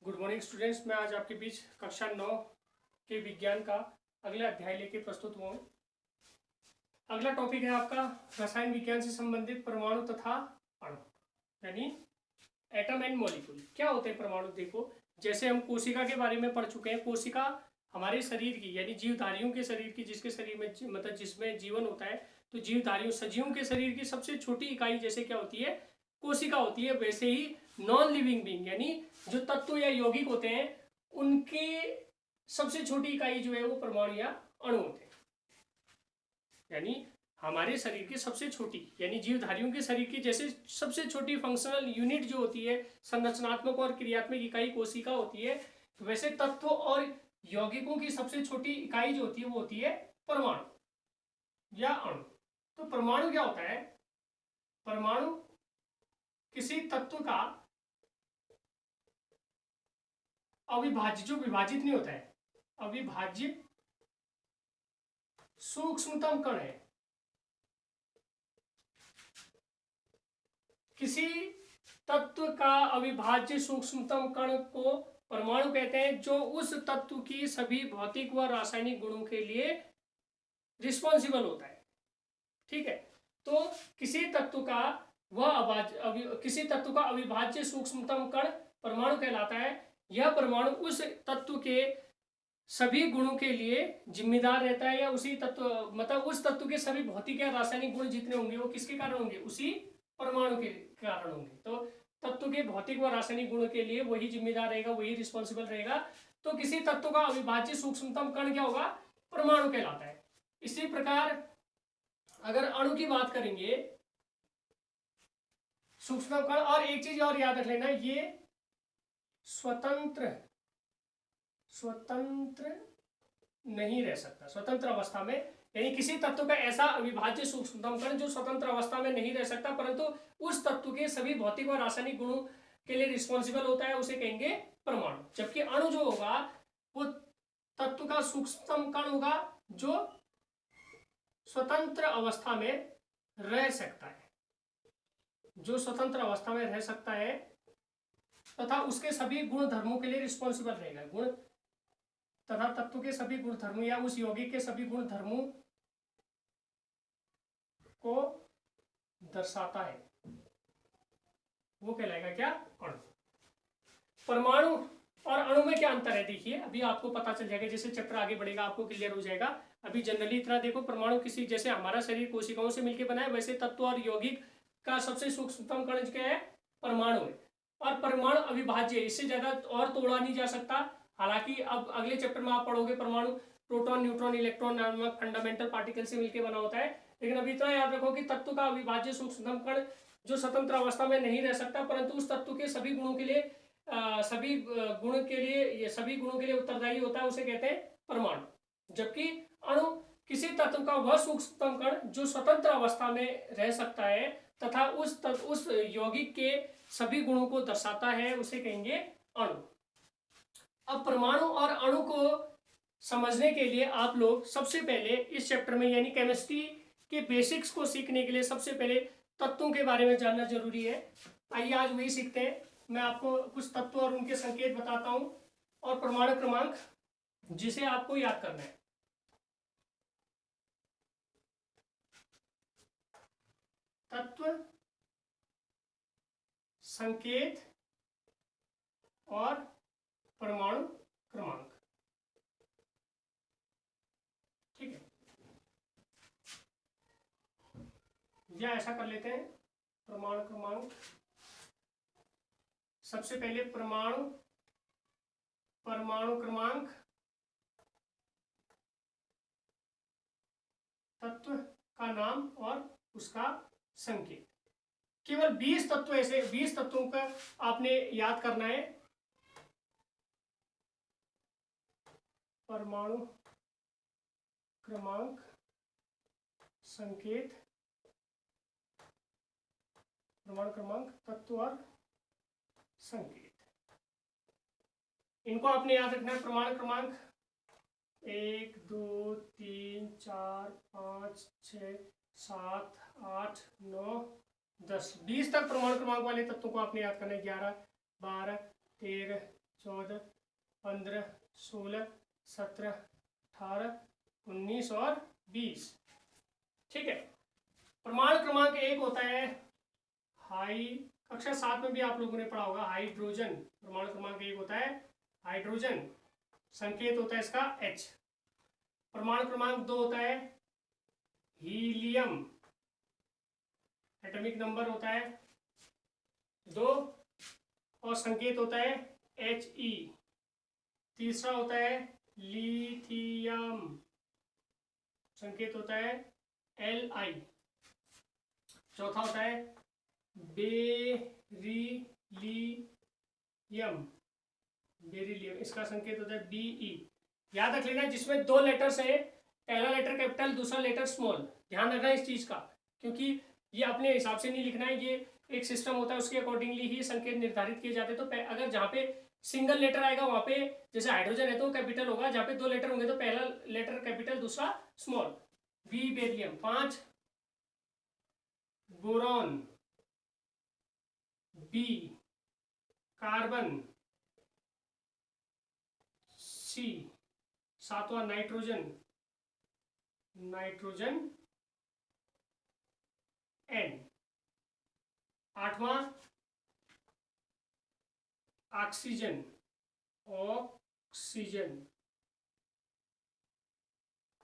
Good morning students. मैं आज आपके बीच कक्षा 9 के विज्ञान का अगला अध्याय लेके प्रस्तुत हुआ हूँ। अगला टॉपिक है आपका रसायन विज्ञान से संबंधित परमाणु तथा अणु, यानी एटम एंड मॉलिक्यूल। क्या होते हैं परमाणु? देखो, जैसे हम कोशिका के बारे में पढ़ चुके हैं। कोशिका हमारे शरीर की, यानी जीवधारियों के शरीर की, जिसके शरीर में मतलब जिसमें जीवन होता है, तो जीवधारियों सजीवों के शरीर की सबसे छोटी इकाई जैसे क्या होती है, कोशिका होती है। वैसे ही नॉन लिविंग बीइंग, यानी जो तत्व या यौगिक होते हैं, उनकी सबसे छोटी इकाई जो है वो परमाणु या अणु होते हैं। यानी हमारे शरीर की सबसे छोटी, यानी जीवधारियों के शरीर की जैसे सबसे छोटी फंक्शनल यूनिट जो होती है, संरचनात्मक और क्रियात्मक इकाई कोशिका होती है, वैसे तत्व और यौगिकों की सबसे छोटी इकाई जो होती है वो होती है परमाणु या अणु। तो परमाणु क्या होता है? परमाणु किसी तत्व का अविभाज्य, जो विभाजित नहीं होता है, अविभाज्य सूक्ष्मतम कण है। किसी तत्व का अविभाज्य सूक्ष्मतम कण को परमाणु कहते हैं, जो उस तत्व की सभी भौतिक व रासायनिक गुणों के लिए रिस्पॉन्सिबल होता है। ठीक है, तो किसी तत्व का अविभाज्य सूक्ष्मतम कण परमाणु कहलाता है। यह परमाणु उस तत्व के सभी गुणों के लिए जिम्मेदार रहता है, या उसी तत्व मतलब उस तत्व के सभी भौतिक या रासायनिक गुण जितने होंगे वो किसके कारण होंगे? उसी परमाणु के कारण होंगे। तो तत्व के भौतिक व रासायनिक गुण के लिए वही जिम्मेदार रहेगा, वही रिस्पॉन्सिबल रहेगा। तो किसी तत्व का अविभाज्य सूक्ष्मतम कण क्या होगा? परमाणु कहलाता है। इसी प्रकार अगर अणु की बात करेंगे, सूक्ष्मतम कण, और एक चीज और याद रख लेना, ये स्वतंत्र नहीं रह सकता स्वतंत्र अवस्था में। यानी किसी तत्व का ऐसा अविभाज्य सूक्ष्मतम कण जो स्वतंत्र अवस्था में नहीं रह सकता, परंतु उस तत्व के सभी भौतिक और रासायनिक गुणों के लिए रिस्पॉन्सिबल होता है, उसे कहेंगे परमाणु। जबकि अणु जो होगा वो तत्व का सूक्ष्मतम कण होगा जो स्वतंत्र अवस्था में रह सकता है, जो स्वतंत्र अवस्था में रह सकता है तथा उसके सभी गुण धर्मों के लिए रिस्पॉन्सिबल रहेगा। गुण तथा तत्व के सभी गुण धर्मों या उस यौगिक के सभी गुण धर्मों को दर्शाता है, वो कहलाएगा क्या? अणु। परमाणु और अणु में क्या अंतर है? देखिए, अभी आपको पता चल जाएगा, जैसे चैप्टर आगे बढ़ेगा आपको क्लियर हो जाएगा। अभी जनरली इतना देखो, परमाणु किसी, जैसे हमारा शरीर कोशिकाओं से मिलकर बना है, वैसे तत्व और यौगिक का सबसे सूक्ष्मतम कण क्या है? परमाणु है। और परमाणु अविभाज्य है, इससे ज्यादा और तोड़ा नहीं जा सकता। हालांकि अब अगले चैप्टर में आप पढ़ोगे परमाणु प्रोटॉन, न्यूट्रॉन, इलेक्ट्रॉन नामक फंडामेंटल पार्टिकल से मिलकर बना होता है। लेकिन अभी इतना याद रखो कि तत्व का अविभाज्य सूक्ष्मतम कण जो स्वतंत्र अवस्था में नहीं रह सकता, परंतु उस तत्व के सभी गुणों के लिए सभी गुणों के लिए उत्तरदायी होता है, उसे कहते हैं परमाणु। जबकि अणु किसी तत्व का वह सूक्ष्मतम कण जो स्वतंत्र अवस्था में रह सकता है तथा उस यौगिक के सभी गुणों को दर्शाता है, उसे कहेंगे अणु। अब परमाणु और अणु को समझने के लिए आप लोग सबसे पहले इस चैप्टर में, यानी केमिस्ट्री के बेसिक्स को सीखने के लिए सबसे पहले तत्वों के बारे में जानना जरूरी है। आइए आज वही सीखते हैं। मैं आपको कुछ तत्व और उनके संकेत बताता हूं और परमाणु क्रमांक जिसे आपको याद करना है। तत्व, संकेत और परमाणु क्रमांक। ठीक है, या ऐसा कर लेते हैं, परमाणु क्रमांक। सबसे पहले परमाणु क्रमांक, तत्व का नाम और उसका संकेत। केवल 20 तत्व, ऐसे 20 तत्वों का आपने याद करना है। परमाणु क्रमांक, संकेत, परमाणु क्रमांक, तत्व और संकेत, इनको आपने याद रखना है। परमाणु क्रमांक 1 2 3 4 5 6 7 8 9 10 20 तक परमाणु क्रमांक वाले तत्वों को आपने याद करना है। 11 12 13 14, 15, 16, 17, 18, 19 और 20। ठीक है। परमाणु क्रमांक 1 होता है कक्षा 7 में भी आप लोगों ने पढ़ा होगा हाइड्रोजन। परमाणु क्रमांक 1 होता है हाइड्रोजन, संकेत होता है इसका H। परमाणु क्रमांक 2 होता है हीलियम, एटॉमिक नंबर होता है 2 और संकेत होता है He। तीसरा होता है लिथियम, संकेत होता है Li। चौथा होता है बेरिलियम, इसका संकेत होता है Be। याद रख लेना जिसमें 2 लेटर्स है, पहला लेटर कैपिटल दूसरा लेटर स्मॉल, ध्यान रखना इस चीज का, क्योंकि ये अपने हिसाब से नहीं लिखना है, ये एक सिस्टम होता है उसके अकॉर्डिंगली ही संकेत निर्धारित किए जाते हैं। तो अगर जहाँ पे सिंगल लेटर आएगा वहां पे जैसे हाइड्रोजन है तो कैपिटल होगा, जहाँ पे 2 लेटर होंगे तो पहला लेटर कैपिटल दूसरा small. B beryllium. 5 boron, B carbon, C 7वां नाइट्रोजन N। 8वां ऑक्सीजन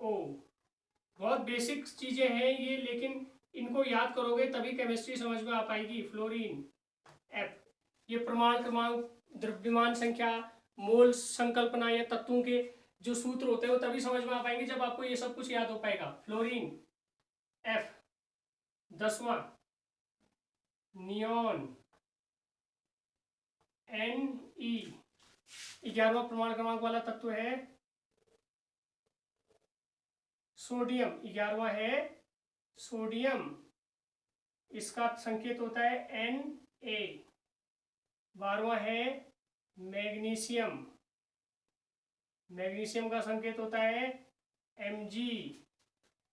O। बहुत बेसिक चीजें हैं ये, लेकिन इनको याद करोगे तभी केमिस्ट्री समझ में आ पाएगी। Fluorine F। ये परमाणु क्रमांक, द्रव्यमान संख्या, मोल संकल्पना या तत्वों के जो सूत्र होते हैं वो तभी समझ में आ पाएंगे जब आपको ये सब कुछ याद हो पाएगा। Fluorine F। 10वां नियॉन Ne। 11वां परमाणु क्रमांक वाला तत्व है सोडियम। 11वां है सोडियम, इसका संकेत होता है Na। 12वां है मैग्नीशियम, मैग्नीशियम का संकेत होता है Mg।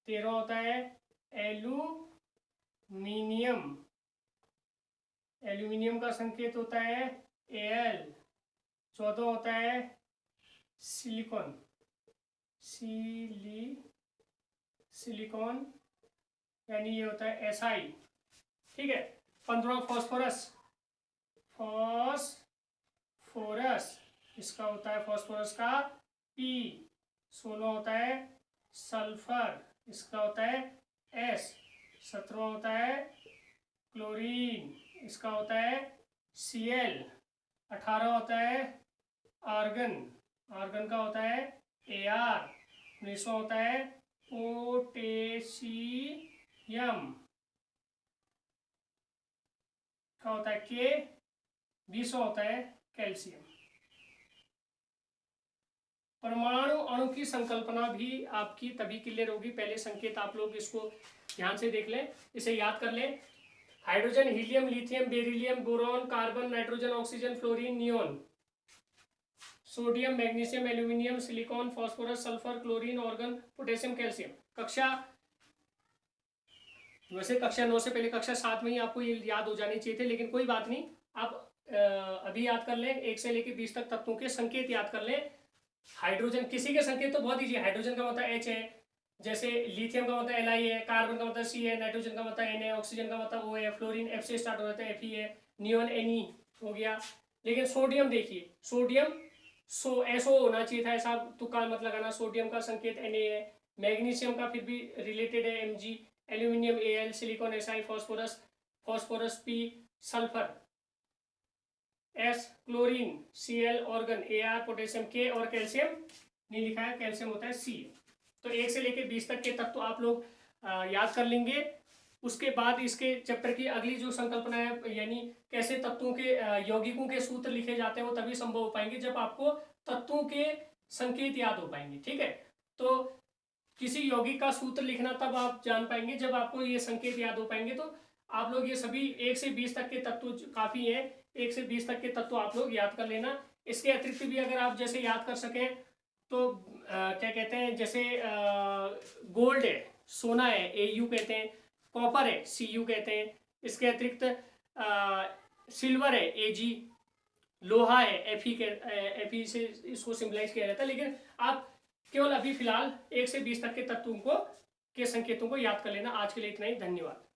13वां होता है एल्यूमिनियम, एल्यूमिनियम का संकेत होता है Al। 14वां होता है सिलिकॉन, सिलिकॉन यानी ये होता है Si। ठीक है। 15वां फॉस्फोरस, इसका होता है फास्फोरस का P। 16वां होता है सल्फर, इसका होता है S। 17वां होता है क्लोरीन, इसका होता है Cl। 18वां होता है आर्गन, आर्गन का होता है Ar। 19वां होता है पोटेशियम का होता है K। 20वां होता है कैल्शियम। परमाणु अणु की संकल्पना भी आपकी तभी क्लियर होगी, पहले संकेत आप लोग इसको ध्यान से देख लें, इसे याद कर लें। Hydrogen, helium, lithium, beryllium, boron, carbon, nitrogen, oxygen, fluorine, neon, sodium, magnesium, aluminium, silicon, phosphorus, sulphur, chlorine, organ, potassium, calcium. वैसे कक्षा 9 से पहले कक्षा 7 में ही आपको ये याद हो जाने चाहिए थे, लेकिन कोई बात नहीं, आप अभी याद कर लें। 1 से लेकर 20 तक तत्वों के संकेत याद कर लें। हाइड्रोजन किसी के संकेत तो बहुत ईजी, हाइड्रोजन का मतलब H है, जैसे लिथियम का मतलब Li है, कार्बन का मतलब C है, नाइट्रोजन का मतलब N है, ऑक्सीजन का मतलब O है, फ्लोरीन F से स्टार्ट हो जाता है Fe है, नियॉन Ne हो गया। लेकिन सोडियम देखिए, सोडियम SO होना चाहिए था, ऐसा तुक्का मत लगाना। सोडियम का संकेत Na है, मैग्नीशियम का फिर भी रिलेटेड है Mg, aluminium Al, silicon Si, phosphorus P, sulphur S, chlorine Cl, organ Ar, potassium K और कैल्शियम नहीं लिखा है, कैल्शियम होता है C। तो 1 से लेकर 20 तक के तत्व आप लोग याद कर लेंगे। उसके बाद इसके चैप्टर की अगली जो संकल्पना है, यानी कैसे तत्वों के यौगिकों के सूत्र लिखे जाते हैं, वो तभी संभव हो पाएंगे जब आपको तत्वों के संकेत याद हो पाएंगे। ठीक है। तो किसी यौगिक का सूत्र लिखना तब आप जान पाएंगे जब आपको ये संकेत याद हो पाएंगे। तो आप लोग ये सभी 1 से 20 तक के तत्व काफी है, 1 से 20 तक के तत्व आप लोग याद कर लेना। इसके अतिरिक्त भी अगर आप जैसे याद कर सकें तो क्या कहते हैं, जैसे गोल्ड है, सोना है, Au कहते हैं, कॉपर है, Cu कहते हैं, इसके अतिरिक्त सिल्वर है, Ag, लोहा है Fe के Fe से इसको सिंबलाइज किया जाता है। लेकिन आप केवल अभी फिलहाल 1 से 20 तक के तत्वों को के संकेतों को याद कर लेना। आज के लिए इतना ही, धन्यवाद।